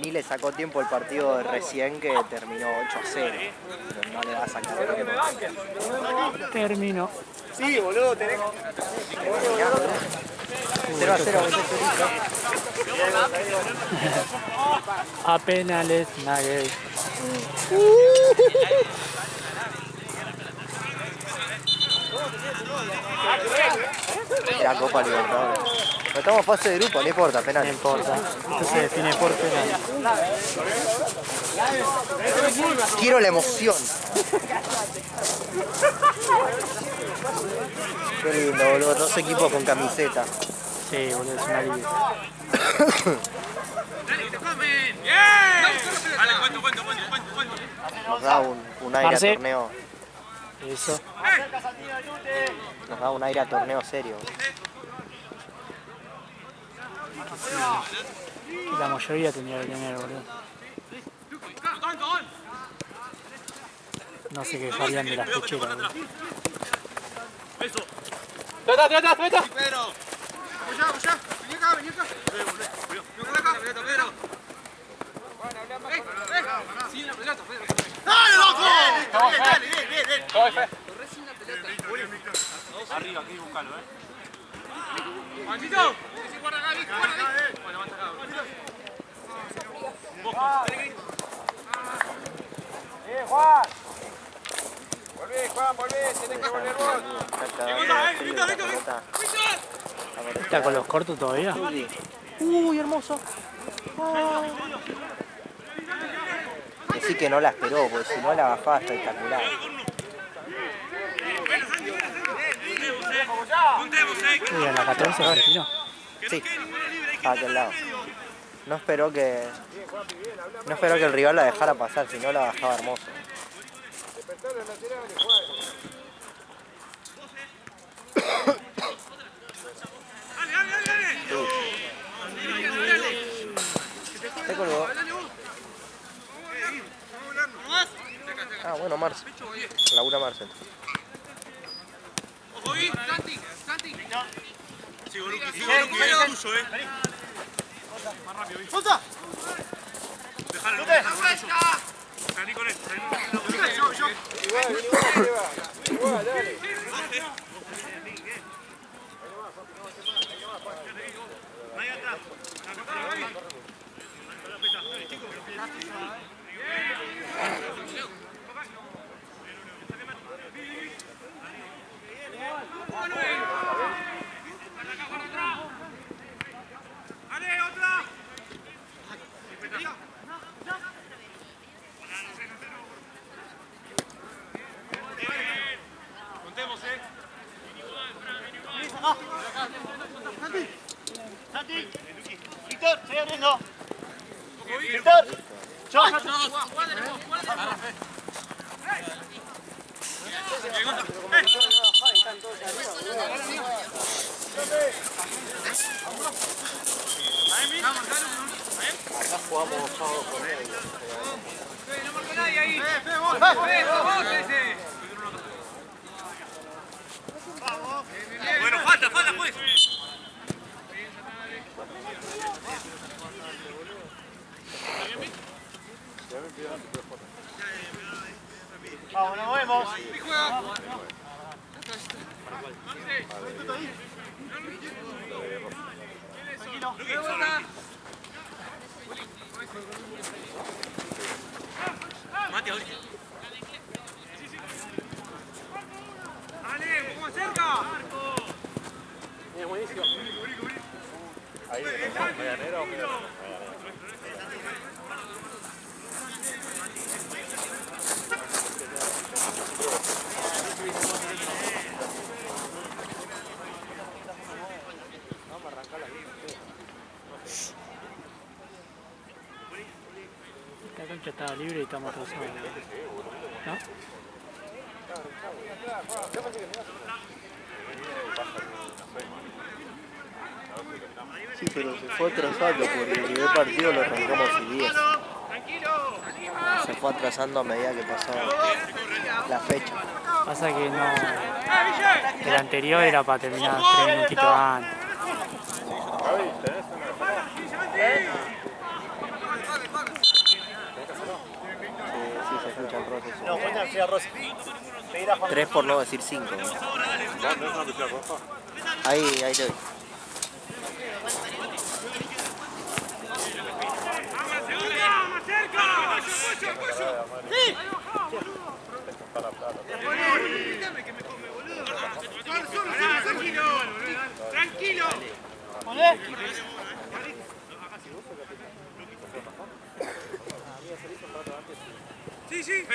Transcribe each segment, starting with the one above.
ni le sacó tiempo el partido de recién que terminó 8-0. Pero no le va a sacar tiempo. Terminó. Sí, boludo, tenés... 0-0, A penales, Nuggets. La Copa Libertadores. No estamos en fase de grupo, no importa, penal. No importa. Esto se define por penal. Quiero la emoción. Qué lindo, boludo. Dos equipos con camiseta. Sí, boludo, es una liga. Nos da un aire a torneo. Eso. Nos da un aire a torneo serio. Que la mayoría tendría que tener, boludo. No se quejarían de las pecheras, boludo. ¡Trata! Pedro. Apoyá. Vení acá. Vení acá, Pedro. Sí, la pelota, Pedro. ¡Dale, loco! Bien. Corre sin la pelota. Arriba, aquí buscalo, ¡Juancito! Sí, guarda acá, guarda ahí. Bueno, levanta acá. Juan! Volvé, tenés que volver vos. ¿Está con los cortos todavía? Uy, hermoso. Decí que no la esperó, porque si no la bajaba espectacular. Uy, a la 14 Argentino. Sí, a aquel lado. No esperó que el rival la dejara pasar, si no la bajaba hermoso. Se colgó. Ah, bueno, Marce. Laura Marce. Santi. Sigo Luqui, es tuyo, Más rápido, ¿viste? ¡Solta! Dejalo, salí con él. Yo. Igual, dale. Ahí atrás. Contemos, Santi. Víctor, estoy abriendo. Víctor. Acá jugamos sábado con él. No marca nadie ahí. Vos, ese. Bueno, falta, pues. Vamos, nos vemos. Mate ahorita. ¡Dale, un poco más cerca! Es buenísimo. Ahí, medianera o medianera. Vamos a arrancar la vida. La cancha estaba libre y estamos todos solos. ¿No? Sí, pero se fue atrasando porque el primer partido lo arrancamos el 10. Se fue atrasando a medida que pasaba la fecha. Pasa que no. El anterior era para terminar 3 minutitos antes. Javi, ¿tenés una? roja. No, fue una amarilla rosa. Pedir a Juan. 3 por no decir 5. ¿No es una amarilla roja? Ahí te doy. Tranquilo. Sí, sí.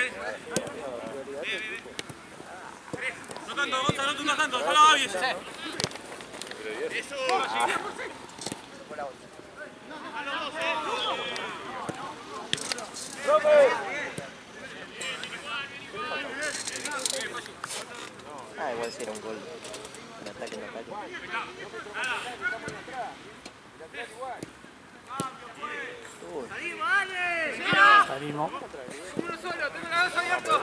No tanto, Gonzalo, no tanto. Ojalá va bien. Eso. Ah, igual si era un gol. En ataque. Salimos. Uno solo, tengo la dos abierto.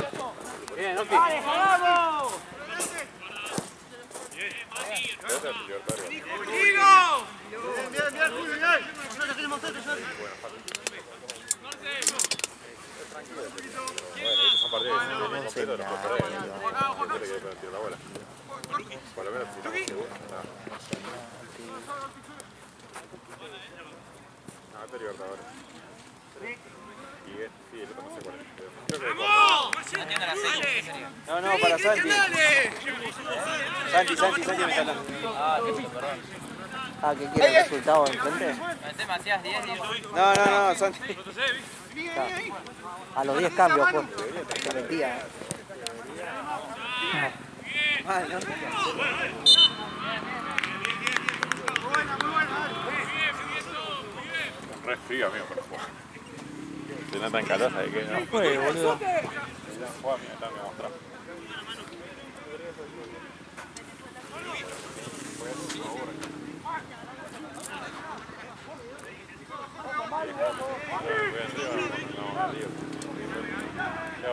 Bien, Opi. ¡Vamos! ¡Tranquilo! Bien, Julio, bien. Nosotros tenemos otro, yo. Son partidos completos, no puedes perder. Tiene que tirar la bola. Por lo menos si no, seguro. No, este Libertadores. Y sí, el otro no sé cuál es. Creo que ¡Vamos! No, para Santi. ¡Dale! Santi me está hablando. Ah, ¿qué quiere el resultado enfrente? No, Santi. A los 10 cambios, pues. Se metía. re frío, amigo, pero juega. Si no está en calor, ¿sabes qué? No Juegue, boludo. juega, mira, está, me mostró.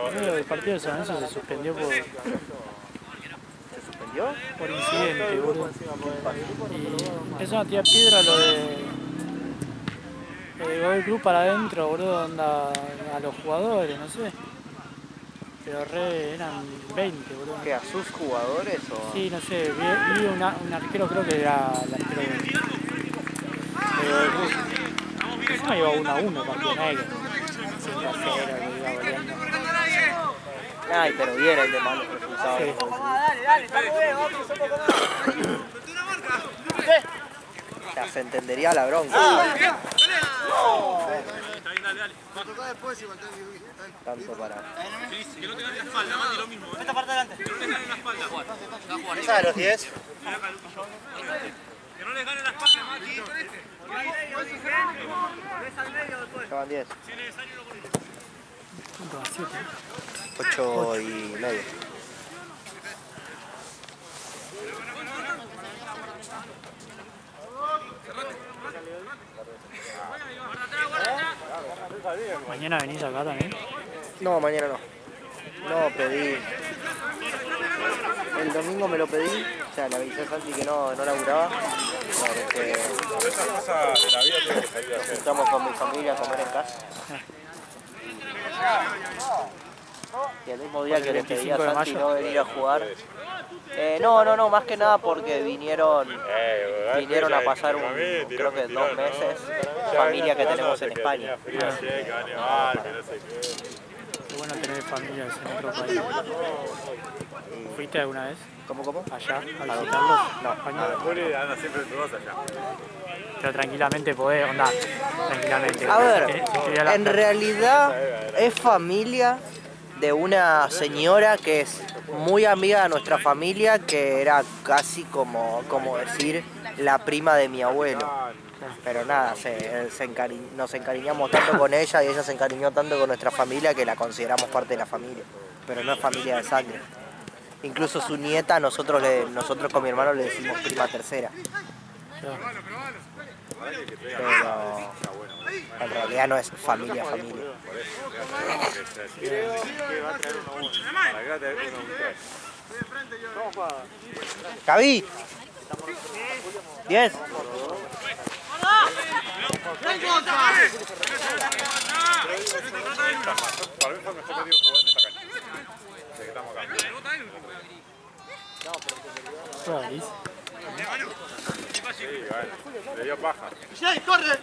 Boludo, el partido de San Lorenzo se suspendió por incidente, boludo. Y eso no tira piedra lo de el club para adentro, boludo, onda a los jugadores, no sé. Pero eran 20, boludo. ¿Qué, a sus jugadores o...? Sí, no sé, vi un arquero, creo que era el arquero del club. Encima iba 1-1 partido, no es que 5-0 que iba goleando. Ay, pero viera el de malos resultados. Sí. Dale, está muy bien, vamos un poco más. Ya se entendería la bronca. Dale. Tanto para... Que no te gane la espalda, Mati, lo mismo. Esta parte adelante. Que no les gane la espalda. ¿Esa de los 10? Que no les gane la espalda, Mati. Ya van 10. 7. 8 y medio. Mañana venís acá también. No, mañana no. No, pedí. El domingo me lo pedí. O sea, le avisé a Santi que no laburaba. Porque Esa cosa de la vida tiene que salir a hacer. estamos con mi familia a comer en casa. Y el mismo día que le pedí a 25 de Santi mayo. no venir a jugar. No, más que nada porque vinieron a pasar creo que 2 meses, familia que tenemos en España. Qué bueno tener familias en otro país. ¿Fuiste alguna vez ¿Cómo? allá a visitarlos? No. España. Juli anda siempre en tu voz allá. Pero tranquilamente podés, onda, tranquilamente. A ver, Si quería la- en realidad es familia de una señora que es muy amiga de nuestra familia, que era casi como decir la prima de mi abuelo. Pero nada, nos encariñamos tanto con ella y ella se encariñó tanto con nuestra familia que la consideramos parte de la familia. Pero no es familia de sangre. Incluso su nieta, nosotros con mi hermano le decimos prima tercera. Pero en realidad no es familia. ¿Qué va a traer uno? ¿Para qué va a traer uno? ¡Cabi! 10. Para mí fue el mejor partido que jugó en esta cancha. Juega Liz. Sí, bueno. Le dio paja. ¡Corre!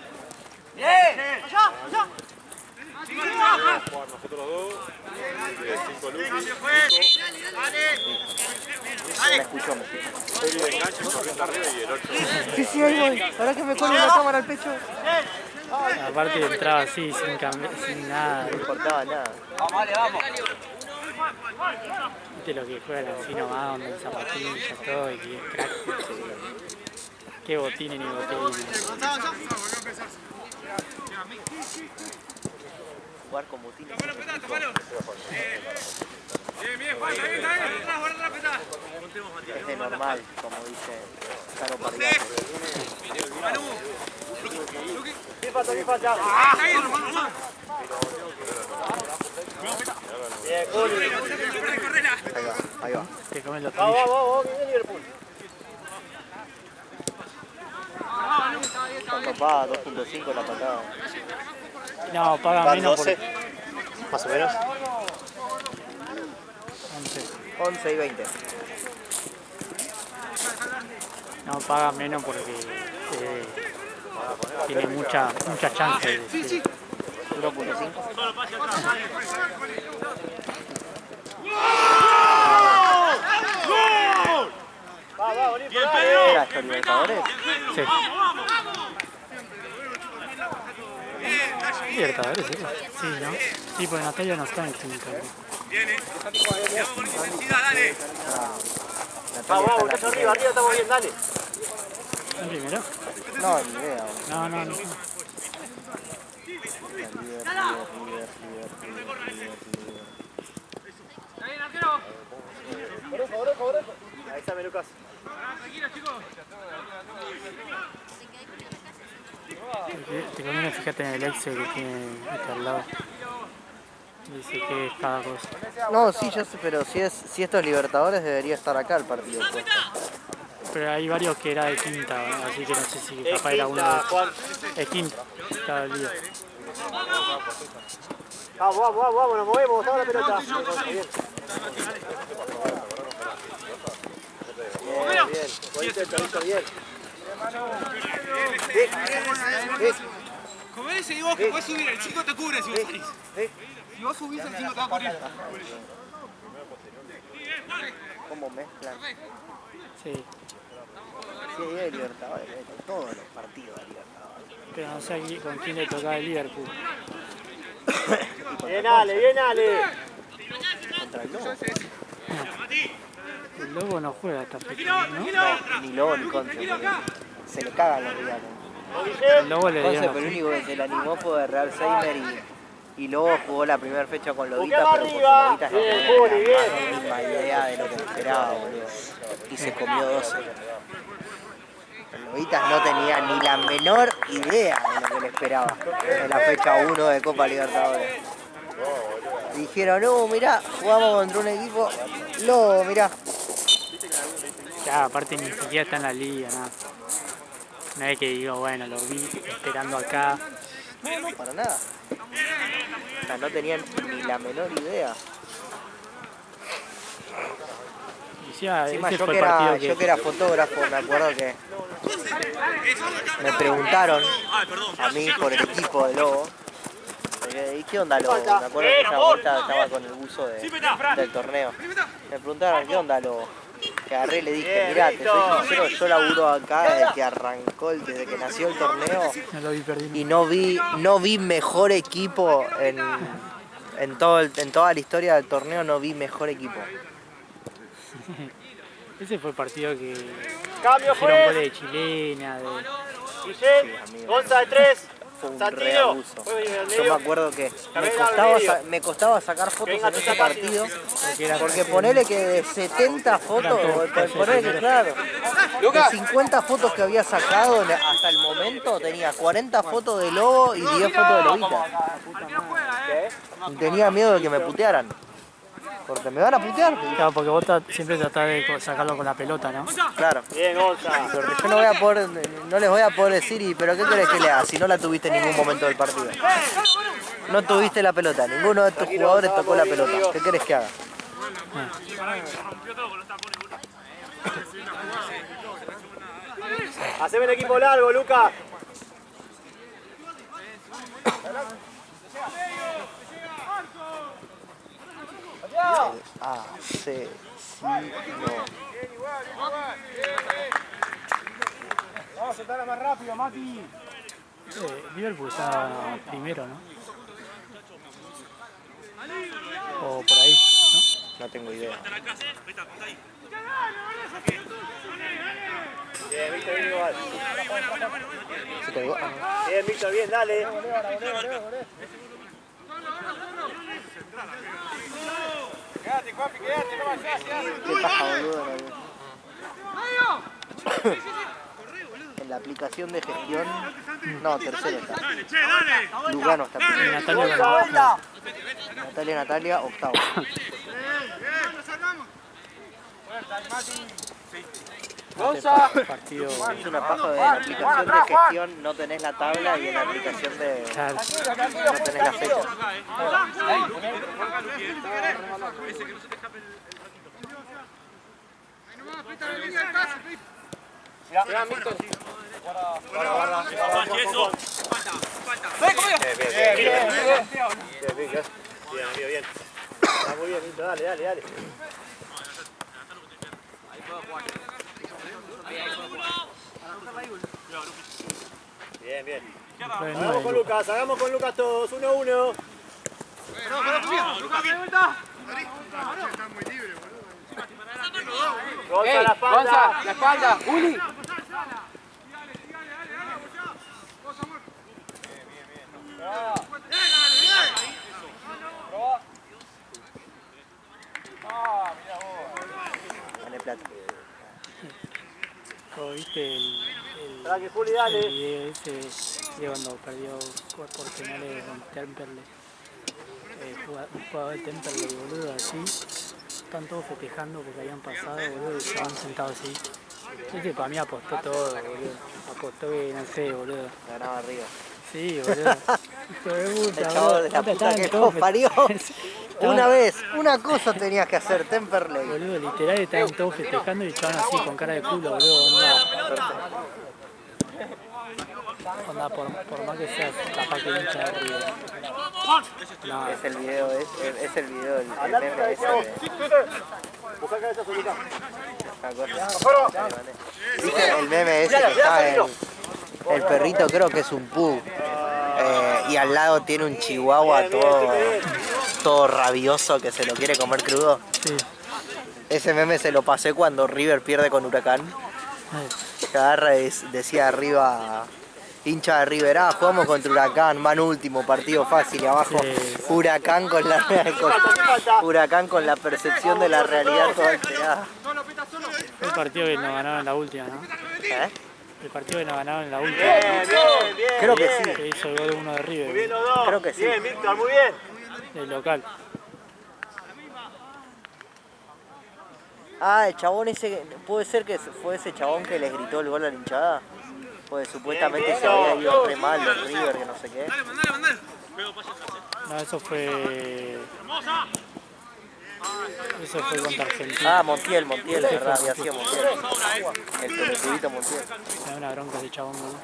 Vamos a jugar nosotros dos. 5 luces. Me escuchó. Serie de enganche corriendo arriba y el 8. Sí, ahí voy. Ahora que me cuelgo la cámara al pecho. Aparte entraba así, sin nada. No importaba nada. Viste lo que juegan así nomás, donde el zapatillo, todo, y que es crack. Qué botines ni botines. Jugar con botines. Es de normal, como dice Caro Pardiano. Ahí va. Te comen los tobillos. ¿Cuánto paga? 2.5 la patada. No, paga Van menos 12, porque... más o menos. 11. 11 y 20. No, paga menos porque tiene muchas chances. De 1.5. ¿Era esto Libertadores? Sí. Libertadores, sí. Sí, ¿no? Sí, porque Natalia no está en química. Natalia Vamos, está en la arriba, estamos bien, dale. ¿En primero? No, ni idea. No. Ahí está Lucas. Te conviene fíjate en el Excel que tiene este al lado. Dice que es cada cosa. No, sí, yo sé, pero si esto es Libertadores debería estar acá el partido. Pues. Pero hay varios que era de quinta, ¿no? Así que no sé si capaz era uno de quinta. Estaba el lío. Vamos, nos movemos, vamos la pelota. Bien. Bien. Como ese digo que puedes subir, el 5 te cubre si vos salís. Si vos subís, el 5 te va a cubrir. ¿Cómo mezclan? Sí. Sí, hay Libertadores, con todos los partidos de Libertadores. Pero no sé con quién le tocaba el Liverpool. Bien, Ale. Contra el Lobo. El Lobo no juega tan pequeño, ¿no? No, ni Lobo ni Conce. Se le cagan los días. El Lobo le Conce, dio pero el único que se le animó fue Real Seimer y luego jugó la primera fecha con Lobita, pero porque Lobita no tenía la misma idea de lo que esperaba, boludo. Y se comió 12. Lobitas no tenía ni la menor idea de lo que le esperaba en la fecha 1 de Copa Libertadores. Dijeron, no, mirá, jugamos contra un equipo, Lobo, mirá. Ya, aparte ni siquiera está en la liga, nada. No es que digo, bueno, lo vi esperando acá. No, para nada. O sea, no tenían ni la menor idea. Decía, Encima ese yo fue que, el partido yo que era fotógrafo, me acuerdo que me preguntaron a mí por el equipo de Lobo. ¿Y qué onda Lobo? Me acuerdo que esa vuelta estaba con el buzo del torneo. Me preguntaron, ¿qué onda Lobo? Que agarré y le dije, mirá, te soy sincero, yo laburo acá desde que arrancó, desde que nació el torneo. No lo vi perdiendo. Y no vi mejor equipo en toda la historia del torneo, no vi mejor equipo. Ese fue el partido que Cambio, hicieron goles de chilena, de... Guillén, Gonza de 3. Fue un Santino. reabuso. Yo me acuerdo que me costaba sacar fotos en ese partido, porque ponele que de 70 fotos, ponele que claro, de 50 fotos que había sacado hasta el momento, tenía 40 fotos de Lobo y 10 fotos de Lobita. Y tenía miedo de que me putearan. Porque me van a putear. Claro, porque vos siempre tratás de sacarlo con la pelota, ¿no? Claro. Bien, Gonza. Pero yo no les voy a poder decir, pero ¿qué querés que le haga si no la tuviste en ningún momento del partido? No tuviste la pelota, ninguno de tus jugadores tocó la pelota. ¿Qué querés que haga? Haceme el equipo largo, Luca. Asesino. Vamos a soltarla más rápido, Mati. Liverpool está primero, ¿no? O por ahí, ¿no? No tengo idea. Bien, Víctor, bien igual. ¿Se colgó? Ah. Bien, Víctor, bien, dale. Quédate, Juanpi, quédate, no vayas, Qué paja, boludo. En la aplicación de gestión. No, tercero está. Lugano está primero. Natalia, octavo. Partido. Es una paja de la aplicación de gestión, no tenés la tabla y en la aplicación de. Claro. No tenés la fecha. Bien. Está muy bien, Víctor, dale. Bien. Hagamos con Lucas todos, 1-1. Gonza, la espalda. Uli. Gané plata. ¿Viste el Juli, dale. video ese de cuando perdió por penales con Temperley? Un jugador de Temperley, boludo, así. Están todos festejando porque habían pasado, boludo, y estaban sentados así. Ese para mí apostó todo, boludo. Apostó que, no sé, boludo. Ganaba arriba. Sí, boludo. Hijo de puta, El chavo de la puta que nos parió. Una vez, una cosa tenías que hacer, Temperley. Boludo, literal estaban todos festejando y estaban así con cara de culo, boludo. Onda, por más que seas capaz que hincha de River. No, Es el video, es el video del meme ese de. Busca cabeza solita. ¿Viste el meme ese que está el perrito? Creo que es un pug. Y al lado tiene un chihuahua todo rabioso que se lo quiere comer crudo. sí. Ese meme se lo pasé cuando River pierde con Huracán. Que agarra y decía arriba, hincha de River, jugamos contra Huracán, van último, partido fácil, y abajo Sí. Huracán con la percepción de la realidad toda alterada. Fue el partido que nos ganaron en la última, ¿no? ¿Eh? El partido que nos ganaron en la última. Bien. Creo que sí. Que hizo el gol uno de Muy bien River, los dos. Creo que sí. Bien, Víctor, muy bien. del local. El chabón ese, puede ser que fue ese chabón que les gritó el gol a la hinchada. Pues supuestamente se había ido re mal los River, que no sé qué. Mandale. No, eso fue contra Argentina. Montiel, de verdad, había sido Montiel. El pelotudito Montiel. Me da una bronca ese chabón, boludo.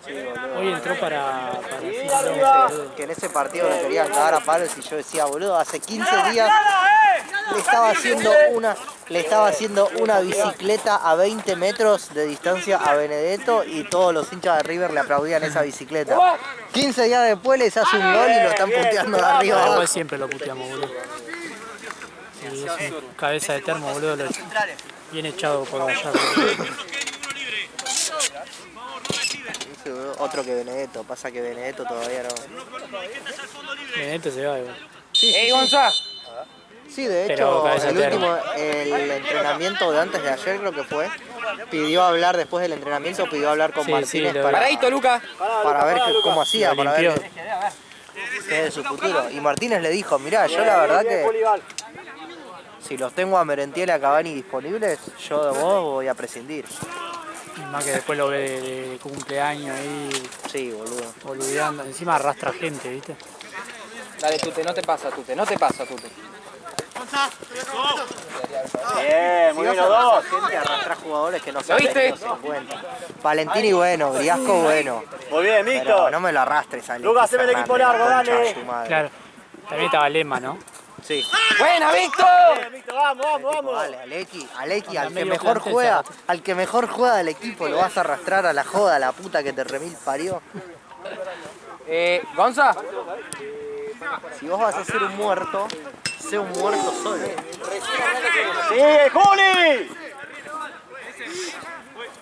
Sí, boludo. Hoy entró para Que en ese partido le querían cagar a palos y yo decía, boludo, hace 15 días le estaba haciendo una bicicleta a 20 metros de distancia a Benedetto y todos los hinchas de River le aplaudían esa bicicleta. 15 días después les hace un gol y lo están puteando de arriba abajo. Igual siempre lo puteamos, boludo. Sí, es un cabeza de termo, boludo. Bien echado por Gallardo. Otro que Benedetto, pasa que Benedetto todavía no. Benedetto se va igual. ¡Ey, Gonza! Sí, de Pero hecho, el entrenamiento de antes de ayer creo que fue, pidió hablar, después del entrenamiento, pidió hablar con Martínez para ver cómo hacía, para ver qué es de su futuro. Y Martínez le dijo, mirá, yo la verdad que si los tengo a Merentiel y a Cavani disponibles, yo de vos voy a prescindir. Y más que después lo ve de cumpleaños ahí, Sí, boludo. boludeando. Encima arrastra gente, ¿viste? Dale, Tute, no te pasa, Tute. Bien, muy bien los dos. Gente arrastra jugadores que no saben que no se encuentran. Valentini bueno, Briasco bueno. Muy bien, Pero Víctor. no me lo arrastres a Lucas, haceme el equipo largo, dale. Claro. También estaba Lema, ¿no? Sí. ¡Buena, Víctor! Bien, Víctor, vamos, vamos, vamos. Dale, Aleki, al que medio mejor plantel juega, se al que mejor juega del equipo, lo vas a arrastrar a la joda, la puta que te remil parió. Gonza. Si vos vas a ser un muerto, sé un muerto solo. ¡Sigue, Juli!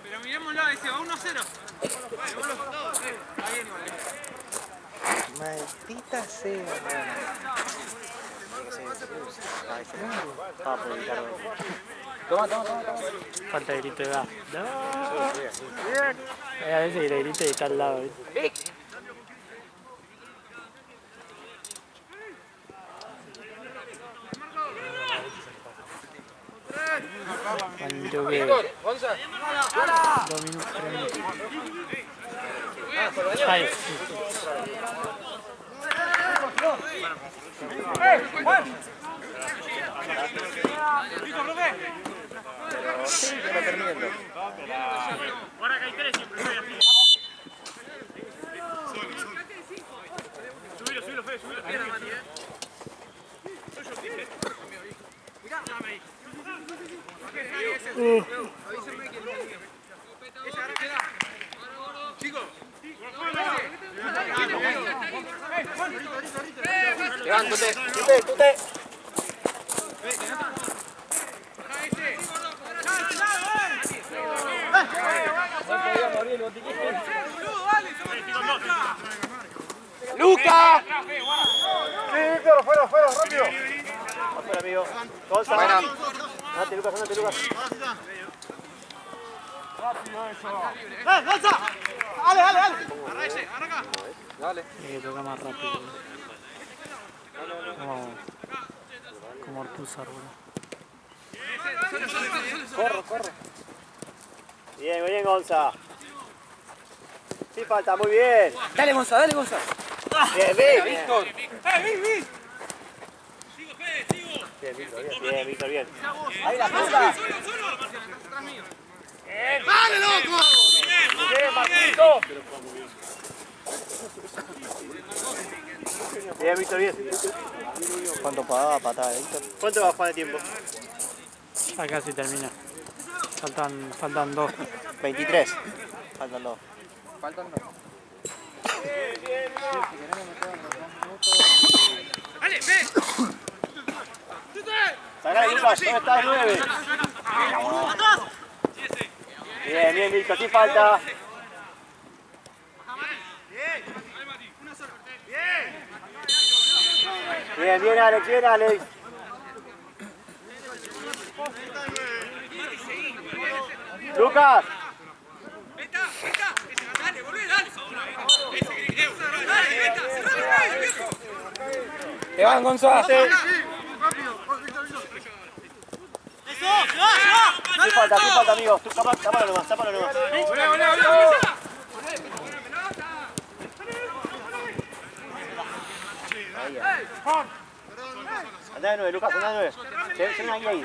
Pero mirémoslo, ese va 1-0. Maldita sea, estaba por evitar ver. Toma. Falta de grito de gas. No. Hay a veces que le grita y está al lado. ¿Viste? Cuando que... Gonza. 2 minutos, 3 minutos. Ahí. Ahora que hay 3 siempre. Subilo, Fede, subilo. Levántate. Tute. ¡Luca! Sí, Víctor, fuera, rápido. Afuera, amigo. Gonza. Andate, Lucas. ¡Gonza! ¡Ale! Hay que tocar más rápido. Como Artuzar, boludo. Corre. Bien, muy bien, Gonza. Sí, falta, muy bien. Dale, Gonza. Bien, Víctor. Bien, Víctor, bien. Ahí la pelota. ¡Dale, loco! Bien, Marquito. Bien, Víctor, bien. ¿Cuánto pagaba patada, Víctor? ¿Cuánto va a jugar de tiempo? Ya casi termina. Faltan 2. 23. Faltan 2. ¡Dale, ve! Sacá, Lucas, ¿dónde está el 9? Bien, Víctor, sí falta. Bien, Alex. Lucas. Dale, volvé, dale. Dale, viejo. Te van, Gonza. Sí falta, amigo. Tú tápalo nomás. Andá de 9, Lucas, andá de 9. Se ven ahí.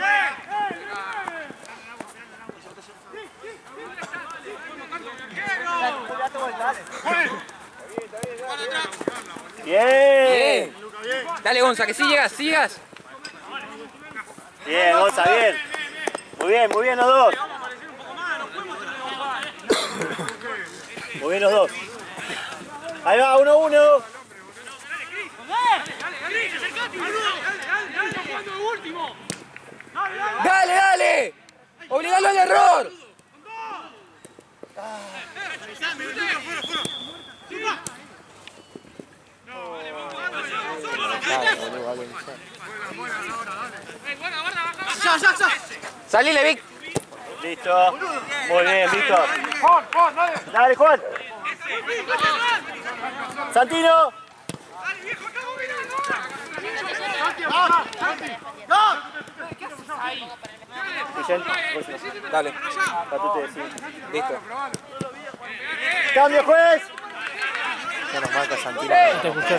Bien. Dale, Gonza, que sí llegas. Bien, Gonza, bien. Muy bien los dos. Muy bien los dos. Ahí va, 1-1. Dale. Obligalo al error. Salile, Vic. Listo. Muy bien, Víctor. Dale, Juan. Santino. Dale. Patute, sí. Listo. Cambio, juez. Ya nos marca Santino. No te escuché.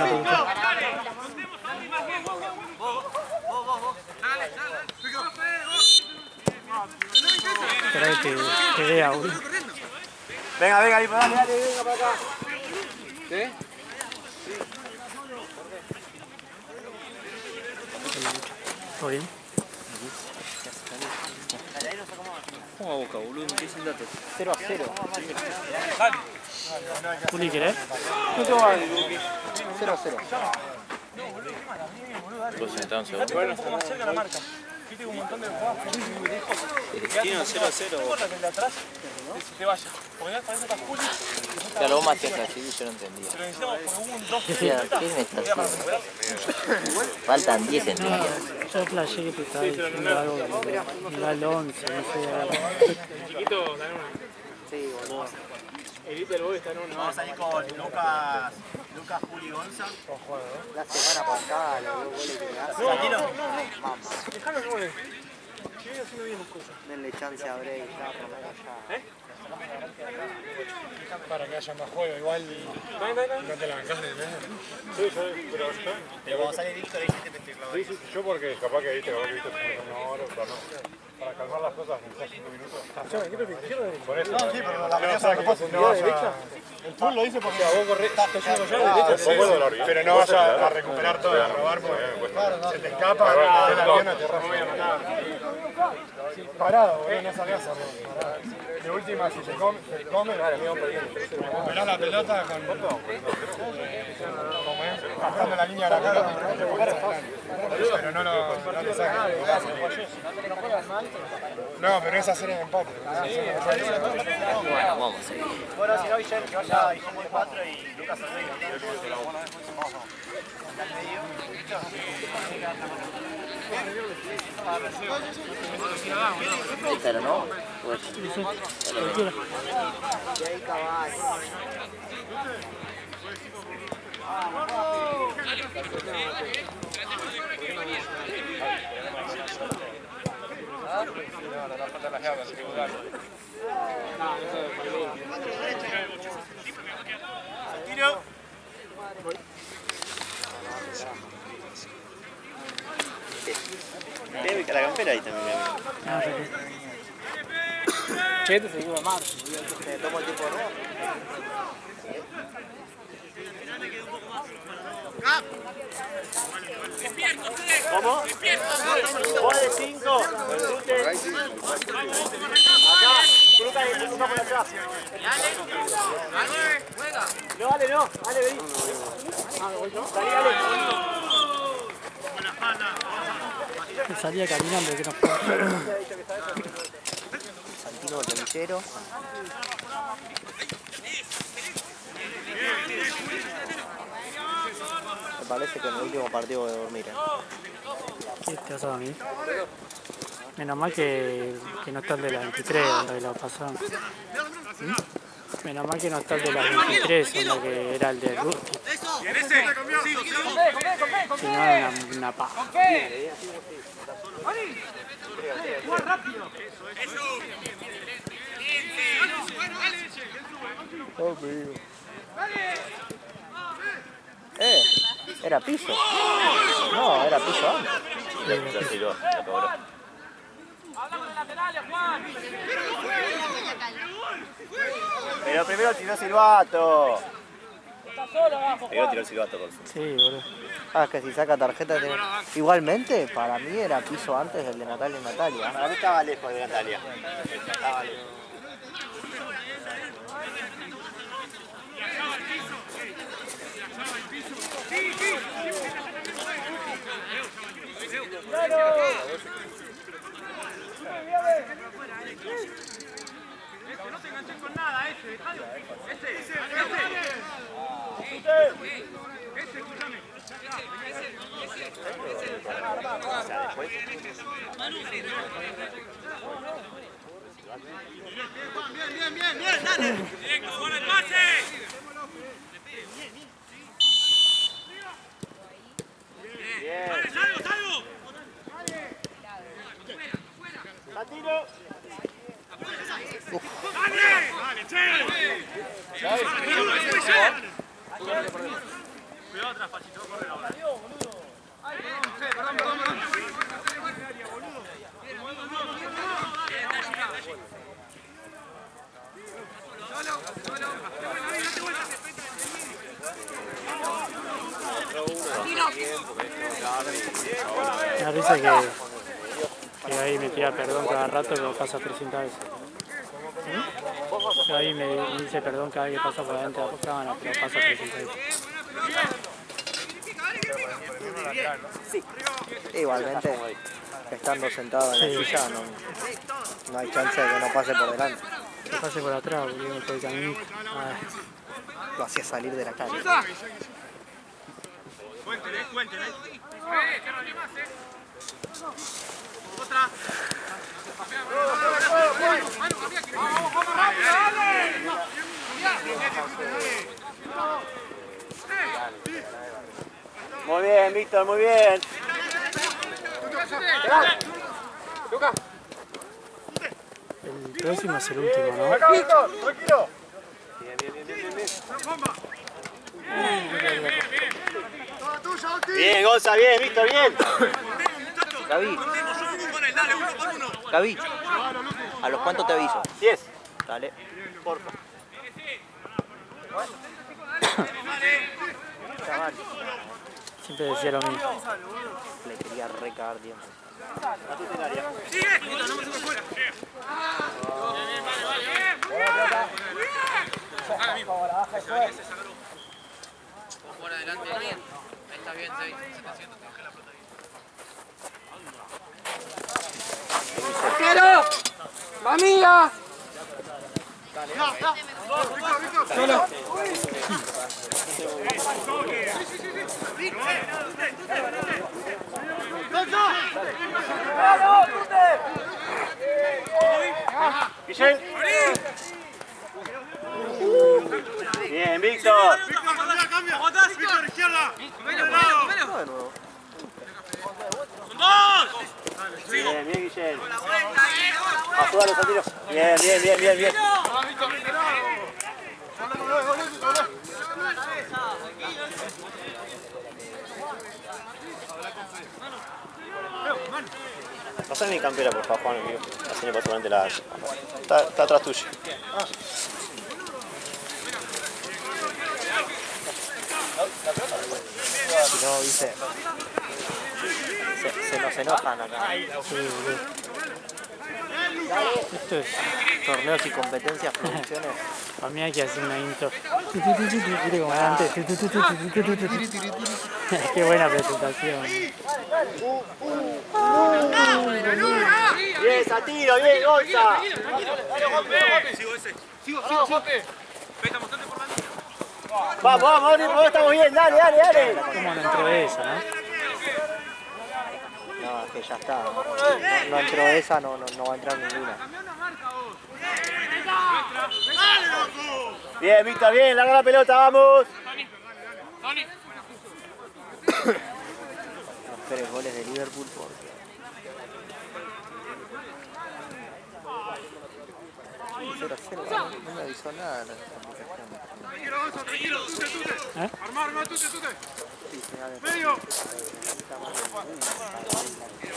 Esperá que vea, boludo. Venga, venga, ahí, dale, dale, venga para acá. ¿Sí? ¿Todo bien? ¿Cómo va Boca, boludo? ¿Qué es el dato? 0-0. Juli, ¿querés? 0-0. Vos sentado un segundo. Bueno, un poco más cerca la marca. Aquí tengo un montón de jugadas muy lejos. Tiene un 0-0. No importa que el de atrás se vaya. Porque ya parece que está Juli. Claro, vos me hacías así y yo no entendía. Pero necesitamos, porque hubo un 2 ¿Qué me estás haciendo? Faltan 10 centímetros. Yo flashé que te estaba diciendo algo de nivel 11, no sé. Chiquito, dale una. Sí, boludo. Elite el Boy está en una. Vamos a ir con Lucas, Juli Gonza. La semana pasada, los 2 goles que le hace. Santino. Dejalo que vuelve. Sigue haciendo bien las cosas. Denle chance a Bray, ya, por lo menos ya. Para que haya más juego, igual. No te la bancás de medio. Sí, pero Pero cuando sale Víctor ahí se te mete clavo. Sí, yo porque capaz que viste, capaz que viste una hora, para calmar las cosas necesitas 5 minutos. Por eso. No, sí, pero la amenaza de posibilidad de derecha. El full lo dice porque a vos corres, estás yendo yo de derecha. Pero no vas a recuperar todo, a robar porque se te escapa, te la pierna, te raspa. Parado, boludo, no salgas a robar. De última, si se come, recuperás la pelota con... ¿Cómo es? Bajando la línea de la cara, pero no te saques. No, pero es hacer el empate. Bueno, vamos a seguir. Bueno, si no, Guillermo, que vaya Guillermo de 4 y Lucas Ortega. Pero no, pues. Cualquiera. Y ahí caballo. Tiene la campera ahí también, mi amigo. Ah, ya que. Che, te seguimos de marzo. Te tomo el tiempo de nuevo. ¿Cómo? Bola de 5. Acá, coloca ahí, coloca por atrás. No, dale, no. Dale, vení. Dale, dale. Que salía caminando, que no fue. Santino Bolillero. Me parece que en el último partido voy a dormir. ¿Qué te vas a dormir? Menos mal que no está el de la 23, donde la pasaron. Menos mal que no está el de la 23, donde que era el de Rusty. Si no, era una paja. Era piso. No, era piso antes. Ya tiró, ya cobró. Pero primero tiró silbato. Primero tiró el silbato, por favor. Sí, boludo. Ah, que si saca tarjeta tiene... Igualmente, para mí era piso antes del de Natalia y Natalia. Para mí estaba lejos de Natalia. Estaba lejos. No te enganches con nada, ese, escúchame. Bien, dale. Directo, con el pase. Bien. Salgo. Santino. Dale, che. Cuidado atrás, Pachito, corre ahora. Me da risa que ahí me tira perdón cada rato, pero pasa 300 veces. Que ahí me dice perdón cada vez que pasa por adentro de la cámara, pero pasa 300 veces. Sí. Igualmente, estando sentado en la silla, no hay chance de que no pase por delante. Que pase por atrás, boludo, por el caminito. Lo hacía salir de la calle. Cuéntenle. Otra. Muy bien, Víctor, muy bien. El próximo es el último, ¿no? Víctor, tranquilo. Bien, Gonza, bien, Víctor, bien. Gaby, ¿a los cuántos te aviso? 10. Dale. Porfa. Siempre decía lo mismo. Le quería recagar tiempo. Por adelante, está bien, 6, 700, trabaja la pelota. ¡Quiero! ¡Mamía! Solo. Guillén. Bien, Víctor. ¡Cambia! ¡Víctor, izquierda! Bueno, Bien, bien, Guillén. Ayúdalo, Santino. Bien, bien, bien, bien, bien. Pasame mi campera, por favor, Juan, amigo. Así me paso durante la... Está atrás tuyo. si no, dice. Se nos enojan acá. Sí, boludo. Esto es... Torneos y competencias, producciones. Para mí hay que hacer una intro. Mire como adelante. Qué buena presentación. Bien, Santino, bien, Gonza. Sigo, Jope. Estamos bastante por la línea. Vamos, estamos bien, dale. ¿Cómo no entró esa, no? No, es que ya está. No entró esa, no va a entrar ninguna. Bien, Víctor, bien, larga la pelota, vamos. No esperes goles de Liverpool porque... 0-0, no me avisó nada la aplicación. Tranquilo, tute. Armar, tute. Sí, señales. Medio.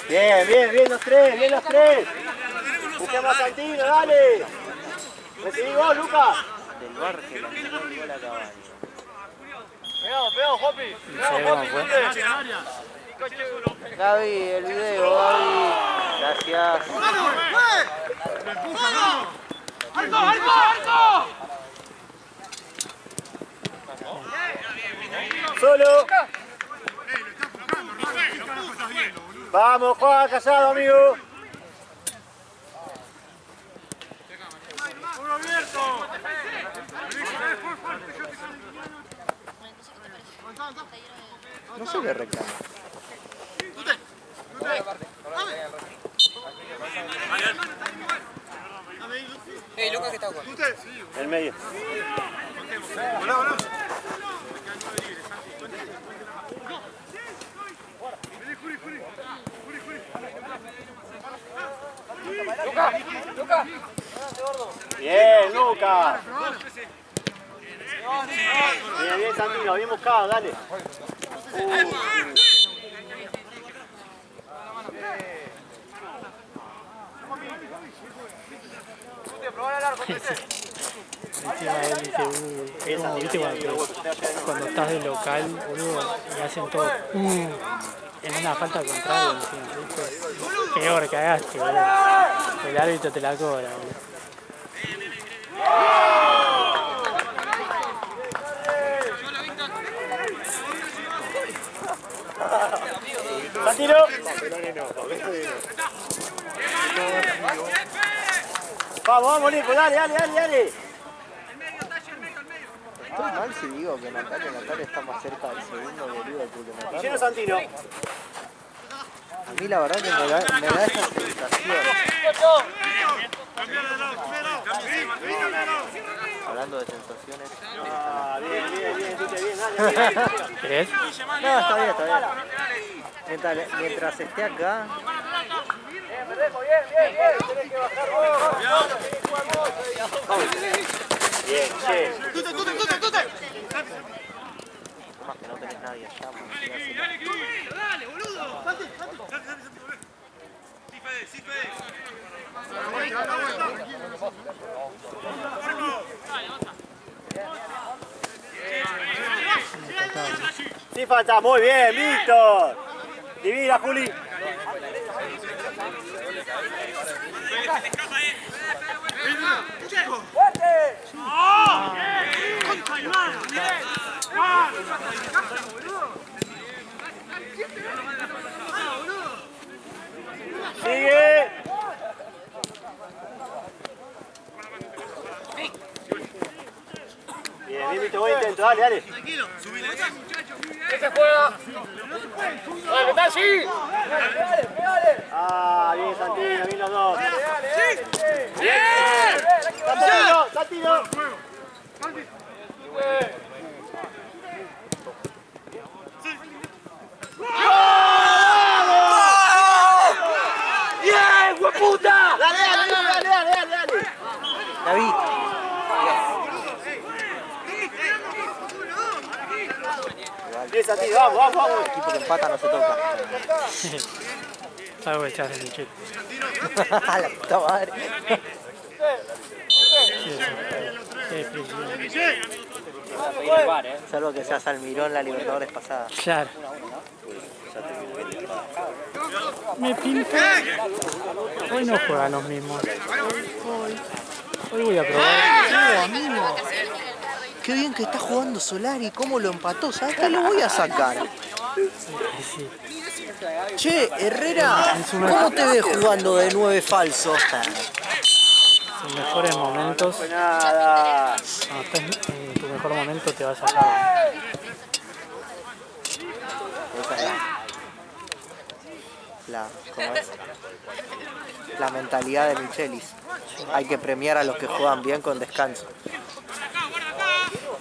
Bien, los tres. Busquemos a Santino, dale. Recibí vos, Lucas. Del bar que la dio la cabaña. Pegado, Jopi. Gaby, el video, Gaby. Gracias. ¡Arco! Solo. Vamos, Juan, callado, amigo. ¡Uno abierto! No sé qué reclama. Lucas, ¿qué está jugando? El medio. Bien, Lucas. Bien, Santino, bien buscado, dale. cuando estás de local, boludo, y hacen todo en una falta contraria encima, ¿viste? Peor cagaste, boludo. El árbitro te la cobra, boludo. ¡Santino! Vamos, vamos, Nico, dale. Estoy mal si digo que Natalia está más cerca del segundo boludo que Natalia. Lleno Santino. A mí la verdad que me da esa sensación. Hablando de sensaciones. Bien, dale. ¿Querés? No, está bien. Mientras esté acá. Bien, che. Más que no tenés nadie allá. Dale, boludo. Sí, Fede. Sí, falta, muy bien, Víctor. Divina, Juli. Sigue. Bien, Víctor, voy a intentar, dale. Tranquilo, subile. ¿Qué se juega? ¡Dale, Tashi! Ah, bien, Santino, bien los dos. ¡Bien! Santino. ¡Bien, hueputa! Dale. David. Bien, Santino, vamos. El equipo que empata no se toca. Algo que echas en el chip. La puta madre. Qué prisión. Salvo que seas Almirón la Libertadores pasada. Claro. Me pinta. Hoy no juegan los mismos. Hoy voy a probar. Amigo. Qué bien que está jugando Solari, cómo lo empató. ¿Sabes qué? Lo voy a sacar. Sí. Che, Herrera, ¿cómo te ves jugando de 9 falso? Sus mejores momentos. Nada. Cuando estés en tu mejor momento te vas a sacar. Esa es ¿cómo es? La mentalidad de Michelis. Hay que premiar a los que juegan bien con descanso.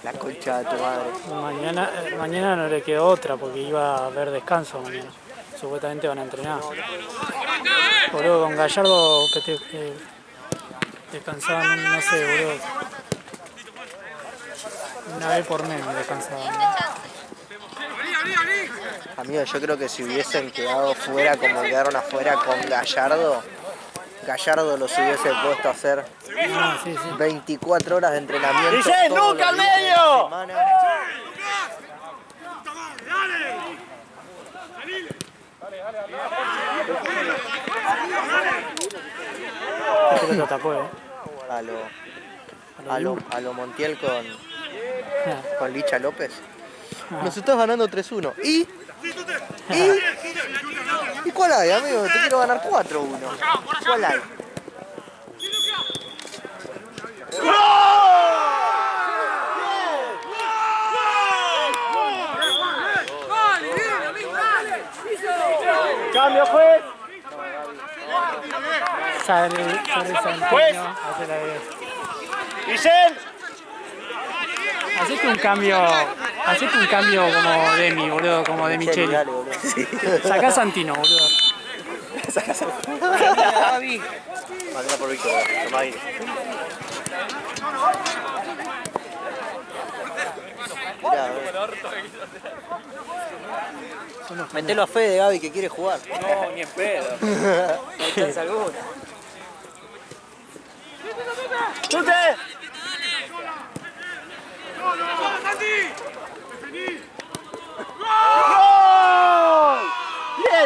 La concha de tu madre. Mañana no le quedó otra porque iba a haber descanso mañana. Supuestamente van a entrenar. Boludo, con Gallardo descansaban, no sé, boludo. Una vez por mes descansaban. Amigo, yo creo que si hubiesen quedado fuera como quedaron afuera con Gallardo, Gallardo los hubiese puesto a hacer 24 horas de entrenamiento. ¡Dice, nunca al medio! Este lo tapó, A lo Montiel con Licha López. Nos estás ganando 3-1. ¿Y cuál hay, amigo? Te quiero ganar 4-1. ¿Cuál hay? Cambio, juez. Sale Santino, hace la de... Vicen. Hacete un cambio como Demi, boludo, como de Micheli. Sacá Santino, boludo. Sacá Santino. Mandala por Víctor, toma ahí. Metelo a Fede, Gaby, que quiere jugar. No, ni en pedo. No hay chance alguna. ¡Chute!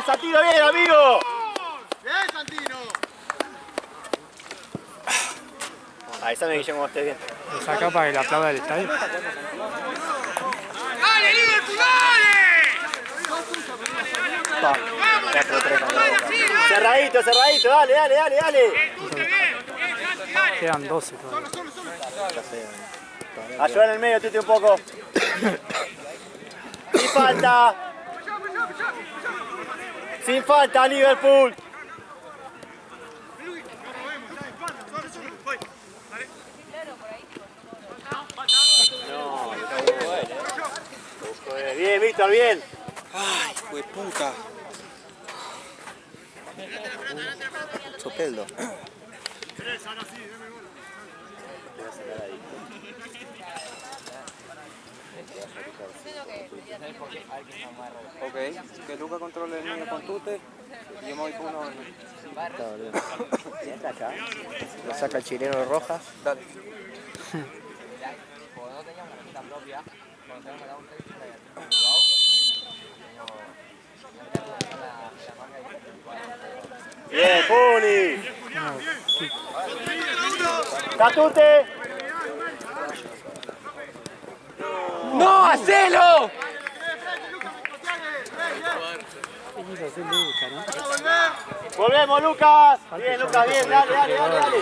Santino, bien, amigo. Bien, Santino. Avísame, Guillermo, estés bien. Lo saca para que le aplauda el estadio. ¡Dale, Liverpool, dale! Cerradito, cerradito, dale, dale, dale, dale. Quedan 12 todavía. Ayuda en el medio, Tuti, un poco. Sin falta. Sin falta, Liverpool. Bien, Víctor, bien. Ay, hijo de puta. Sopeldo. Ok, que Luca controle el medio con Tute y yo me voy con uno. Entra acá. Lo saca el chileno Rojas. Dale. Bien, Juli. Catute. ¡No, hacelo! ¿Qué quiso hacer Luca, no? Volvemos, Lucas. Bien, Lucas, bien. Dale, dale, dale, dale.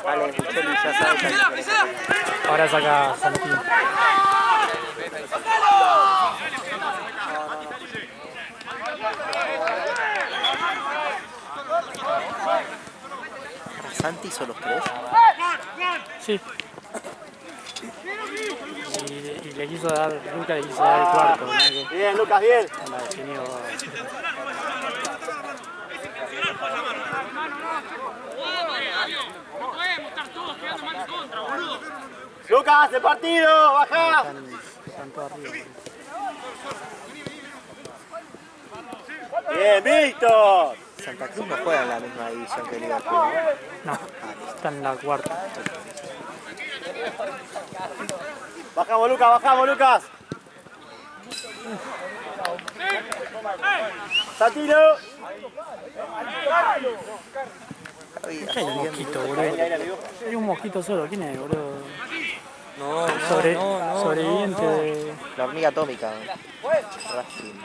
Vale, Micheli ya sabe. Ahora saca Santino. ¿Santi son los tres? Sí. Y le quiso dar, Luca le quiso dar el cuarto, ¿no? Que Bien, Lucas, bien. la definió. Lucas, el partido, baja. Están todos arriba. Bien, Víctor. Santa Cruz no juega en la misma división que Liverpool, ¿no? No, están en la cuarta. Bajamos, Lucas. Santino. Ay, ¿Qué hay un mosquito, boludo? Hay un mosquito solo, ¿quién es, boludo? No, Sobreviviente de... la hormiga atómica. Racing.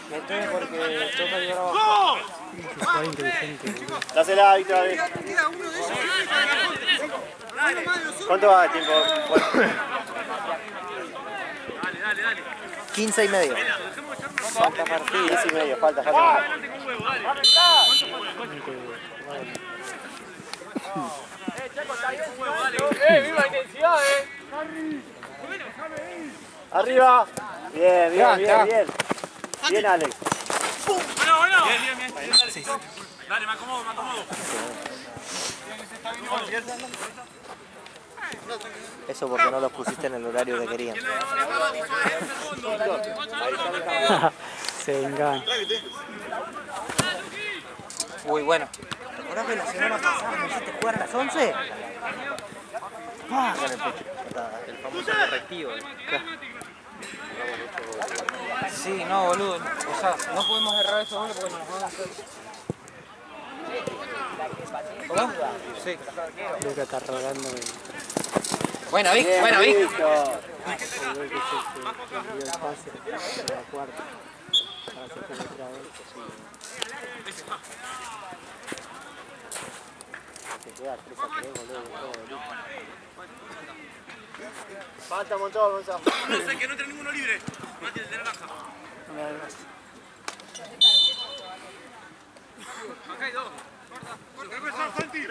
Mete porque toca llegar abajo. Fue inteligente, boludo. Dásela, Víctor. ¿Cuánto va de tiempo? 15 y medio. Falta partido. 10 y medio, falta. ¡Viva la intensidad, Arriba. Bien. Bien, Alex. Bueno. Bien. Dale, me acomodo. Eso porque no los pusiste en el horario que querían. Se vengan. Uy, bueno. ¿Ahora que la semana pasada me hiciste jugar a las 11? El famoso correctivo. Sí, no, boludo. O sea, no podemos errar esto ahora porque nos van a hacer. ¿Cómo? Sí. Luca está rogando. Buena, Vic. Bien, Buena, Vic. Víctor. El gol que se dio el pase de la cuarta. Ahora se fue otra vez. Falta un montón, Gonzalo. No sé que no entra ninguno libre. Mati, el de naranja. No me hagas. Acá hay dos. Corta. Regresa, Santi.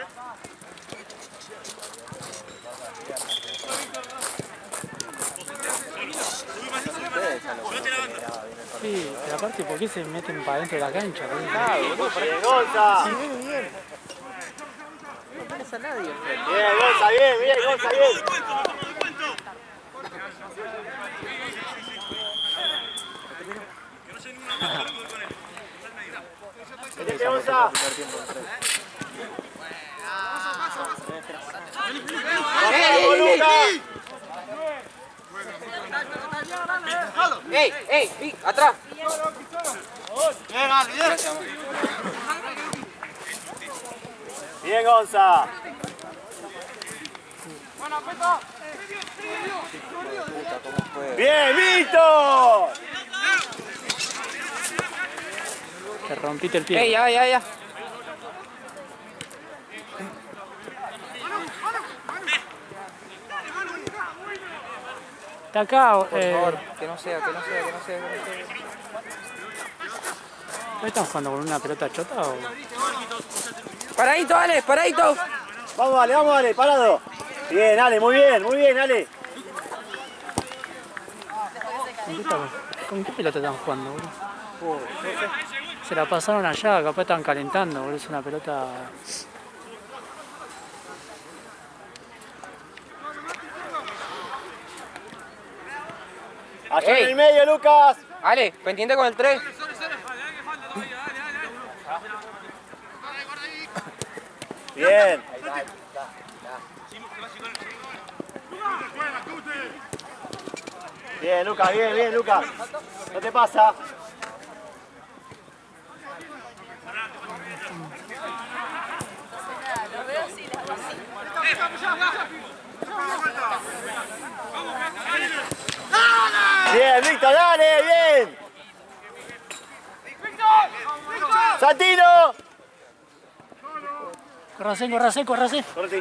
Sí, pero aparte, ¿por qué se meten para adentro de la cancha? Bien, Gonza. Sí, viene bien. No tienes a nadie. Bien, Gonza, bien. Vete, Gonza. Vamos, Lucas. ¡Ey! ¡Atrás! Bien, Ale, bien. Gracias, amor. Bien, Gonza. Bien, Víctor. Te rompiste el pie. ¡Ey, ya! Está acá. Por favor, que no sea. ¿Están jugando con una pelota chota o...? ¡Paradito, Ale! ¡Paradito! Vamos, Ale, parado. Bien, Ale, muy bien, Ale. ¿Con qué pelota están jugando, boludo? Se la pasaron allá, capaz están calentando, boludo. Es una pelota... Allá en el medio, Lucas. Ale, pendiente con el 3. Bien. Bien, Lucas, bien, Lucas. No te pasa. Bien, Víctor, dale, bien. Santino. Corracé. Correte,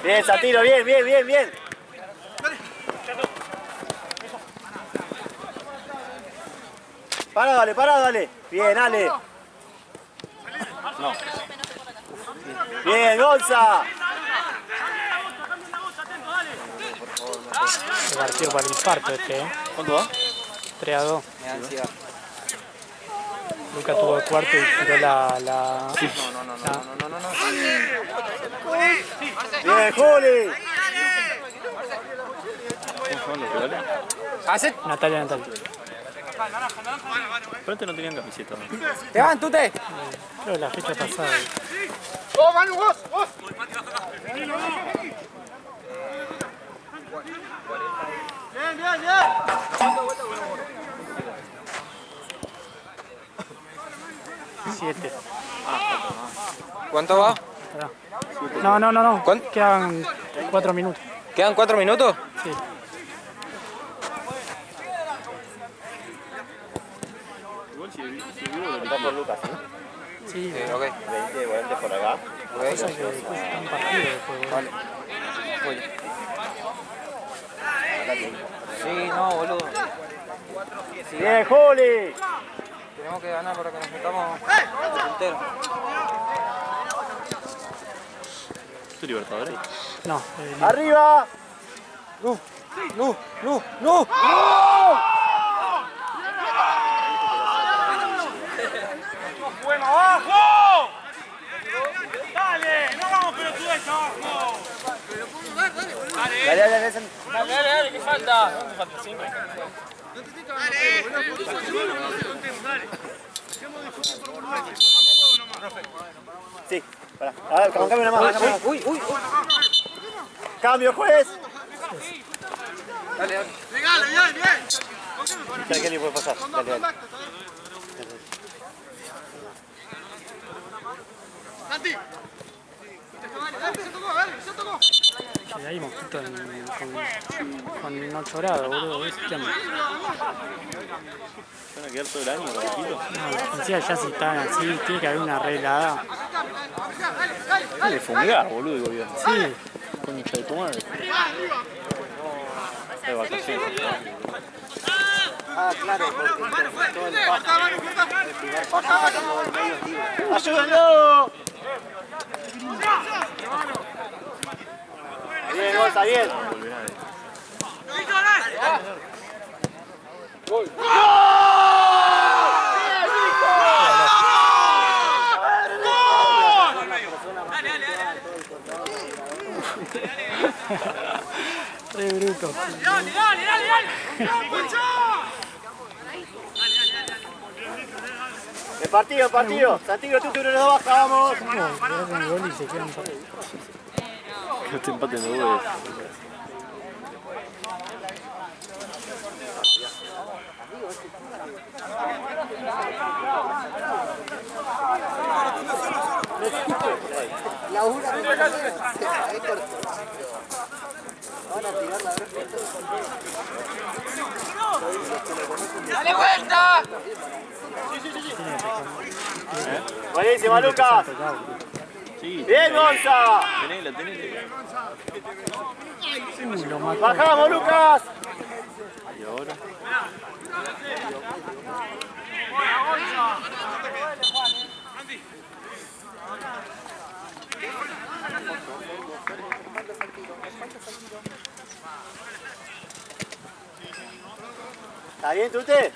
bien, Santino, bien. Parado, dale. Bien, Ale. No. Bien, Gonza. El partido para el infarto este, ¿eh? ¿Cuánto va? 3-2. Me da ansiedad. Lucas tuvo el cuarto y tiró la... No. Bien, Juli. ¡Hace! Natalia. Pero antes no tenían camiseta. ¡Te van, Tute! Creo que la fecha pasada. ¡Oh, Manu, vos! Bien. 7. ¿Cuánto va? No. ¿Cuánto? Quedan 4 minutos. ¿Quedan 4 minutos? Sí. Está por Lucas, ¿eh? Sí, Ok. 20 por acá. cosa que después está un partido después, boludo. Vale. Voy. Sí, no, boludo. Bien, Juli. Tenemos que ganar para que nos metamos enteros. ¿Es Libertadores? No, ¡Arriba! ¡No! ¡Bueno, abajo! ¡Dale! ¡No vamos pelotudes abajo! Dale, ¿qué falta? ¿Dónde falta? 5. Sí, pará. A ver, cambio una más. Uy. Cambio, juez. Dale. Bien. ¿Qué le puede pasar? Dale. Santi. Se tocó. que hay mosquitos con 8 grados, boludo. ¿Ves qué onda? ¿Van a quedar todo el año los mosquitos? No, encima ya si están así, tiene que haber una arreglada. Es de fumigar, boludo, el gobierno. Sí. Concha de tu madre. De vacaciones. Ah, claro, porque todo el primer paso del medio es libre. ¡Ayúdenlo! Bien, Gonza, bien. Re bruto. Dale. El partido. Santino, tú uno nos baja, vamos. No, le hacen gol y se quedan parados. Que este empate no duele. La una van a tirar la ¡Dale vuelta! Buenísimo, Lucas. Bien, Gonza. Tenela. Bajamos, Lucas. Y ahora. ¿Está bien, Tute?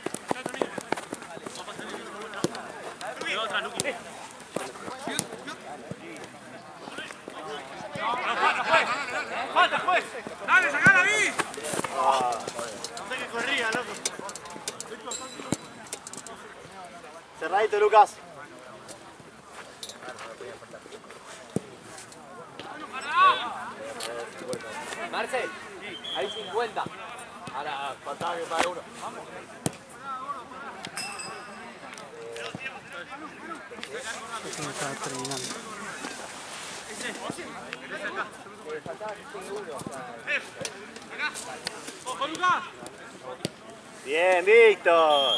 ¡Falta, juez! ¡Dale, sacala, Vi! No sé qué corría, loco. Cerradito, Lucas. Marce, hay 50. Ahora faltaba que pague uno. Eso me estaba terminando. ¡Ojo, Lucas! Bien, Víctor.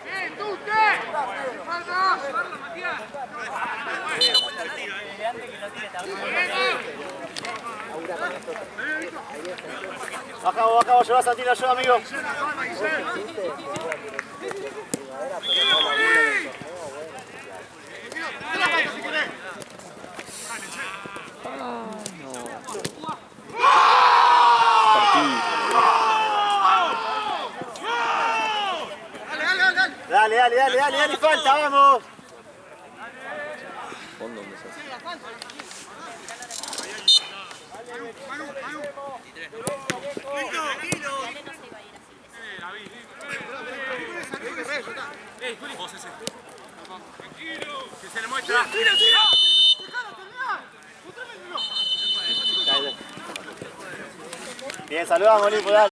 ¡Bien, Tute! ¡Falta! ¡Llevarlo, Matías! Baja, lleva a Santino, ayuda, amigo. Dale, falta, vamos. Fondo, ¿dónde estás? Que se le muestra. Bien, saludamos, Lipo, dale.